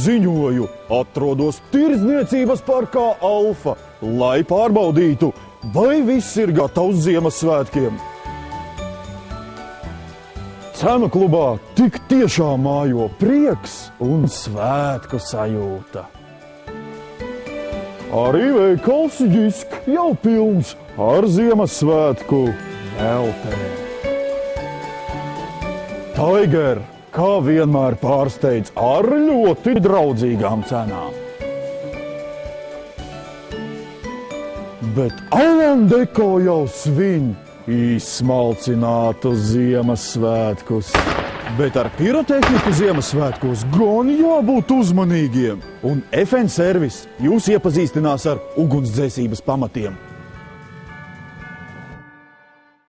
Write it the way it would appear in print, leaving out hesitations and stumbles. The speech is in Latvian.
ziņoju, atrodos Tirdzniecības parkā Alfa, lai pārbaudītu, vai viss ir gatavs Ziemassvētkiem. Cenu klubā tik tiešām mājo prieks un svētku sajūta. Arī veikals Ģisk jau pilns ar Ziemassvētku veltēm. Tiger, kā vienmēr, pārsteidz ar ļoti draudzīgām cenām. Bet Alandeko jau svin izsmalcinātu Ziemassvētkus. Bet ar pirotehniku Ziemassvētkos gan jābūt uzmanīgiem. Un FN servis jūs iepazīstinās ar ugunsdzēsības pamatiem.